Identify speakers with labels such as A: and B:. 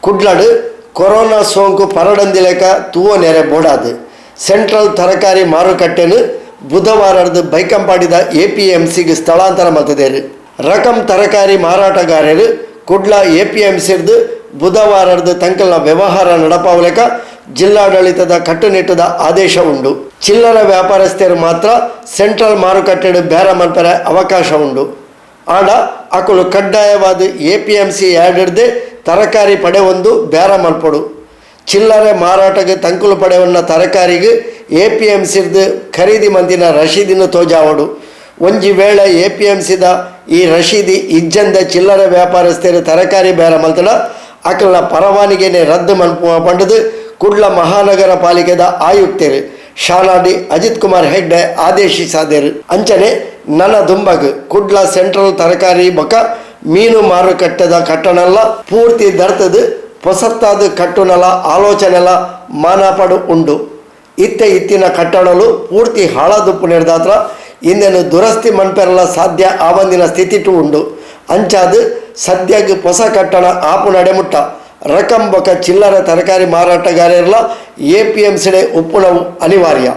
A: ಕುಡ್ಲಡ್ ಕೊರೋನಾ ಸೋಂಕು ಪರಡಂದಿಲೆಕ ತೂವ ನೆರೆ ಬೋಡಾದು ಸೆಂಟ್ರಲ್ ತರಕಾರಿ ಮಾರುಕಟ್ಟೆನು ಬುಧವಾರದ ಬೈಕಂಪಾಡಿದ APMCಗೆ ಸ್ಥಳಾಂತರ ಮಲ್ತದೇರು. ರಕಂ ತರಕಾರಿ ಮಾರಾಟಗಾರರು ಕುಡ್ಲ APMCದು ಬುಧವಾರದ ತಂಕಲ್ನ ವ್ಯವಹಾರ ನಡಪಾವಲೆಕ ಜಿಲ್ಲಾಡಳಿತದ ಕಟ್ಟುನಿಟ್ಟದ ಆದೇಶ ಉಂಡು. ಚಿಲ್ಲರೆ ವ್ಯಾಪಾರಸ್ಥರು ಮಾತ್ರ ಸೆಂಟ್ರಲ್ ಮಾರುಕಟ್ಟೆಡು ಬೇರ ಮಲ್ಪರೆ ಅವಕಾಶ ಉಂಡು. ಆಡ ಅಕುಲು ಕಡ್ಡಾಯವಾದ APMC ಯಾರ್ಡ್ದೆ ತರಕಾರಿ ಪಡೆ ಒಂದು ಬೇರ ಮಲ್ಪಡು. ಚಿಲ್ಲರೆ ಮಾರಾಟಕ್ಕೆ ತಂಕುಲು ಪಡೆವನ್ನ ತರಕಾರಿಗೆ APMCದು ಖರೀದಿ ಮಂದಿನ ರಶೀದಿನ ತೋಜಾವಡು. ಒಂಜಿ ವೇಳೆ APMCದ ಈ ರಶೀದಿ ಇಜ್ಜಂದ ಚಿಲ್ಲರೆ ವ್ಯಾಪಾರಸ್ಥರು ತರಕಾರಿ ಬೇರ ಮಲ್ತಡ ಅಕಲ್ನ ಪರವಾನಿಗೆನೆ ರದ್ದು ಮಲ್ಪುವ ಪಂಡದು ಕುಡ್ಲ ಮಹಾನಗರ ಪಾಲಿಕೆದ ಆಯುಕ್ತರು ಶಾಲಾಡಿ ಅಜಿತ್ ಕುಮಾರ್ ಹೆಗ್ಡೆ ಆದೇಶಿಸಿದರು. ಅಂಚನೆ ನನ್ನ ದುಂಬಗ್ ಕುಡ್ಲ ಸೆಂಟ್ರಲ್ ತರಕಾರಿ ಬೊಕ ಮೀನು ಮಾರುಕಟ್ಟೆದ ಕಟ್ಟಣಲ್ಲ ಪೂರ್ತಿ ದರ್ತದು ಹೊಸತ್ತಾದ ಕಟ್ಟುನಲ ಆಲೋಚನೆಲ ಮಾನಾಪಡು ಉಂಡು. ಇತ್ತಿನ ಕಟ್ಟಡಲು ಪೂರ್ತಿ ಹಾಳದುಪ್ಪು ನಡೆದಾತ್ರ ಇಂದೇನು ದುರಸ್ತಿ ಮನ್ಪೆರಲ ಸಾಧ್ಯ ಆವಂದಿನ ಸ್ಥಿತಿಟು ಉಂಡು. ಅಂಚಾದು ಸದ್ಯಗ್ ಹೊಸ ಕಟ್ಟಡ ಆಪು ನಡೆಮುಟ್ಟ ರಕಂ ಬೊಕ ಚಿಲ್ಲರೆ ತರಕಾರಿ ಮಾರಾಟಗಾರರೆಲ್ಲ APMCಡೆ ಒಪ್ಪುಣವು ಅನಿವಾರ್ಯ.